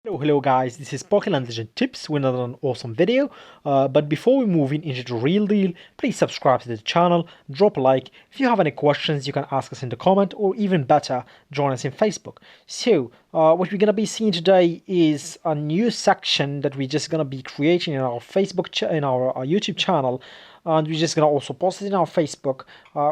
Hello guys, this is Pokéland Legend Tips with another awesome video. But before we move into the real deal, please subscribe to the channel, drop a like. If you have any questions, you can ask us in the comment, or even better, join us in Facebook. So, what we're gonna be seeing today is a new section that we're just gonna be creating in our in our YouTube channel. And we're just gonna also post it in our Facebook,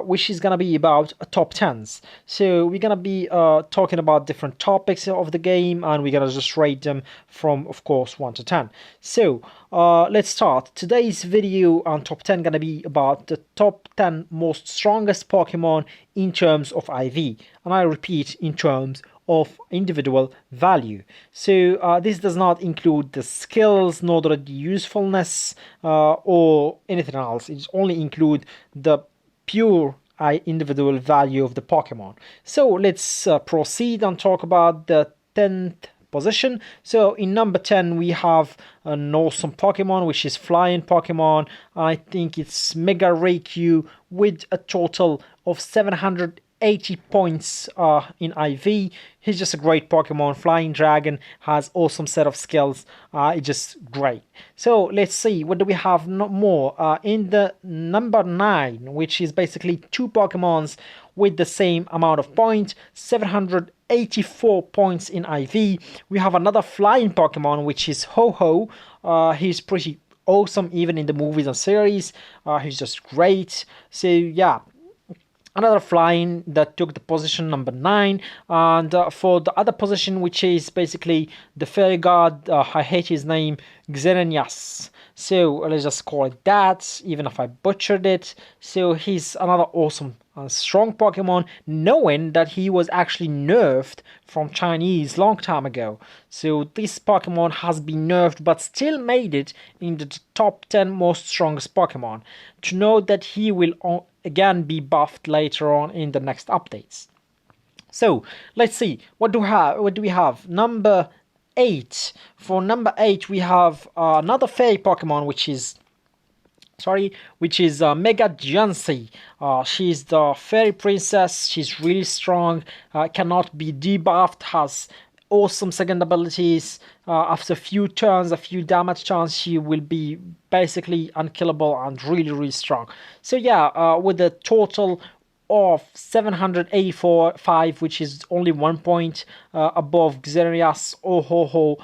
which is gonna be about top 10s. So we're gonna be talking about different topics of the game, and we're gonna just rate them from, of course, 1 to 10. So let's start. Today's video on top 10 gonna be about the top 10 most strongest Pokemon in terms of IV, and I repeat, in terms of individual value. So this does not include the skills, nor the usefulness, or anything else. It only include the pure individual value of the Pokemon. So let's proceed and talk about the 10th position. So in number 10 we have an awesome Pokemon, which is flying Pokemon. I think it's Mega Raikou with a total of 780 points in IV. He's just a great Pokemon. Flying Dragon has awesome set of skills. It's just great. So let's see, what do we have more in the number 9, which is basically two Pokemons with the same amount of points, 784 points in IV. We have another flying Pokemon, which is Ho-Ho. He's pretty awesome even in the movies and series. He's just great. So yeah, another flying that took the position number 9. And for the other position, which is basically the fairy god, I hate his name, Xerneas. So let's just call it that, even if I butchered it. So he's another awesome strong Pokemon, knowing that he was actually nerfed from Chinese long time ago. So this Pokemon has been nerfed but still made it in the top 10 most strongest Pokemon. To know that he will again be buffed later on in the next updates. So let's see, what do we have? Number 8. For number 8 we have another fairy Pokemon, which is Mega Diancie. She's the fairy princess. She's really strong, cannot be debuffed, has awesome second abilities. After a few turns, a few damage turns, she will be basically unkillable and really strong. So yeah, with a total of 784.5, which is only 1 point above Xerneas or Ho-Ho,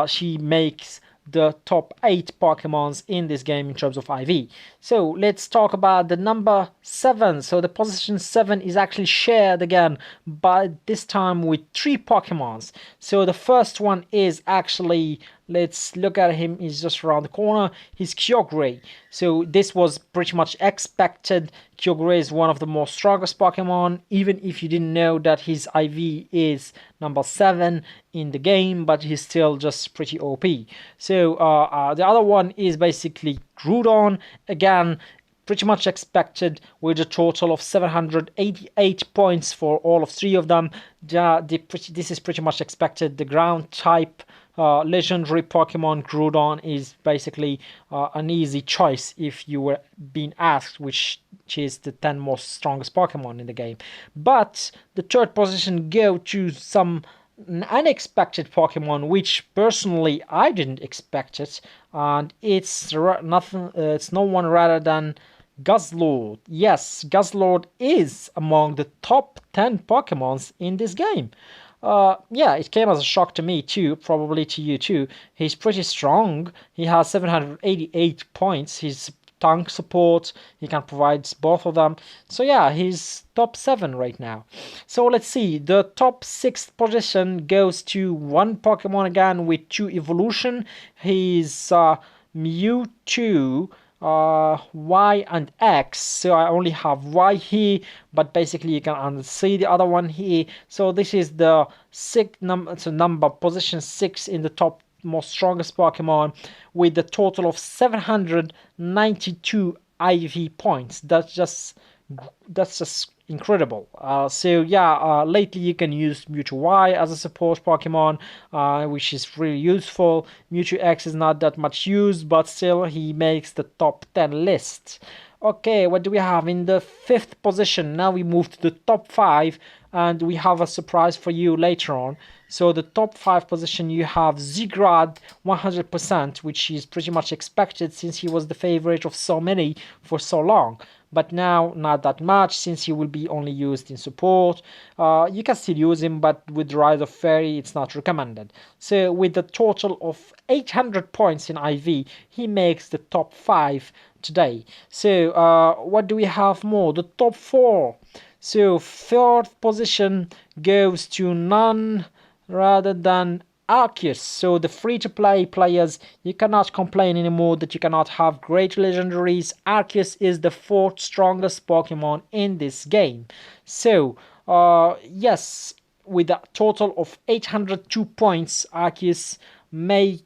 she makes the top 8 Pokemons in this game in terms of IV. So let's talk about the number 7. So the position 7 is actually shared again, but this time with 3 Pokemons. So the first one is actually, let's look at him, he's just around the corner, he's Kyogre. So this was pretty much expected. Kyogre is one of the most strongest Pokemon, even if you didn't know that his IV is number 7 in the game, but he's still just pretty OP. So the other one is basically Groudon, again pretty much expected, with a total of 788 points for all of 3 of them. This is pretty much expected. The ground type legendary Pokemon Groudon is basically an easy choice if you were being asked which is the 10 most strongest Pokemon in the game. But the third position go to some unexpected Pokemon, which personally I didn't expect it, and it's no one rather than Guzzlord. Yes, Guzzlord is among the top 10 Pokemons in this game. Yeah, it came as a shock to me too, probably to you too. He's pretty strong. He has 788 points. He's tank support, he can provide both of them. So yeah, he's top 7 right now. So let's see, the top 6th position goes to one Pokemon again with 2 evolution. He's Mewtwo, Y and X. So I only have Y here, but basically you can see the other one here. So this is the position 6 in the top most strongest Pokemon, with a total of 792 IV points. That's just incredible. So yeah, lately you can use Mewtwo Y as a support Pokemon, which is really useful. Mewtwo X is not that much used, but still he makes the top 10 list. Okay, what do we have in the 5th position? Now we move to the top 5, and we have a surprise for you later on. So the top 5 position, you have Zigrad 100%, which is pretty much expected since he was the favorite of so many for so long. But now not that much, since he will be only used in support. You can still use him, but with the Rise of Fairy it's not recommended. So with the total of 800 points in IV, he makes the top 5 today. So what do we have more? The top 4. So 3rd position goes to none rather than Arceus. So the free-to-play players, you cannot complain anymore that you cannot have great legendaries. Arceus is the 4th strongest Pokemon in this game. So yes, with a total of 802 points, Arceus made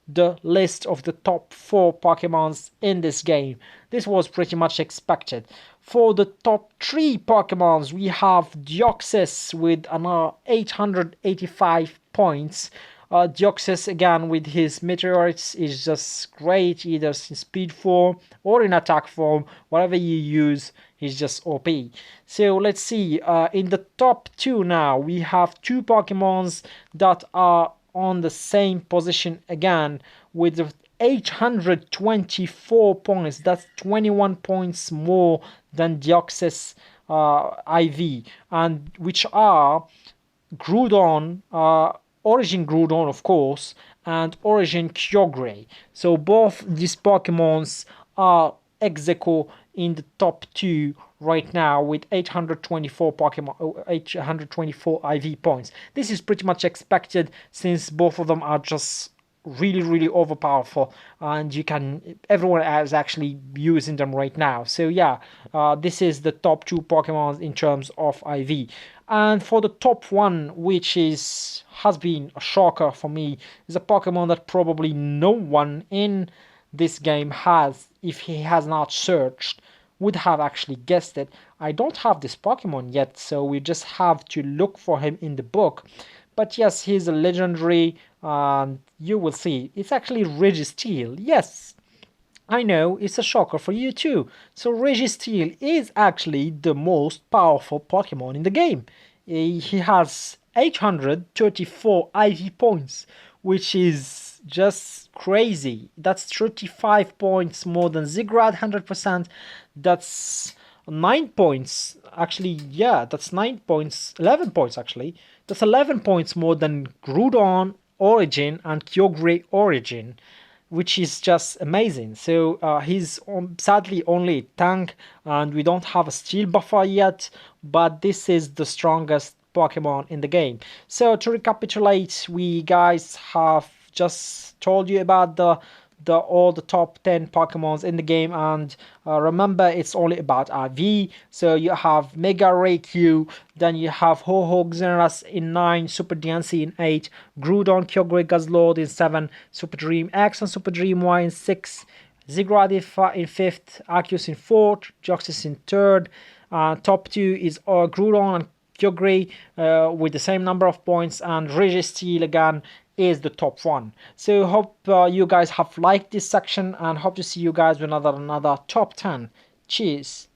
the list of the top 4 Pokemons in this game. This was pretty much expected. For the top 3 Pokemons, we have Deoxys with another 885 points. Deoxys, again, with his meteorites, is just great, either in speed form or in attack form. Whatever you use, he's just OP. So let's see, in the top 2 now, we have 2 Pokemons that are on the same position again with 824 points. That's 21 points more than Deoxys IV, and which are Groudon, Origin Groudon, of course, and Origin Kyogre. So both these Pokemons are ex aequo in the top 2 right now with 824 Pokemon, 824 IV points. This is pretty much expected since both of them are just really overpowerful, and everyone is actually using them right now. So yeah, this is the top 2 Pokemon in terms of IV. And for the top 1, which has been a shocker for me, is a Pokemon that probably no one in this game has, if he has not searched, would have actually guessed it. I don't have this Pokemon yet, so we just have to look for him in the book. But yes, he's a legendary, and you will see. It's actually Registeel. Yes, I know, it's a shocker for you too. So Registeel is actually the most powerful Pokemon in the game. He has 834 IV points, which is just crazy. That's 35 points more than Zigrad 100%. That's 9 points. Actually, yeah, that's 9 points. 11 points, actually. That's 11 points more than Groudon Origin and Kyogre Origin, which is just amazing. So he's sadly only a tank, and we don't have a steel buffer yet, but this is the strongest Pokemon in the game. So to recapitulate, we guys have just told you about all the top 10 Pokemons in the game, and remember, it's only about IV. So you have Mega Raikou, then you have Ho-Ho Xerath in 9, Super Diancie in 8, Groudon Kyogre Guzzlord in 7, Super Dream X and Super Dream Y in 6, Zigrad in 5th, Arceus in 4th, Deoxys in 3rd. Top 2 is Groudon and Kyogre with the same number of points, and Registeel again is the top 1. So hope you guys have liked this section, and hope to see you guys with another top 10. Cheers.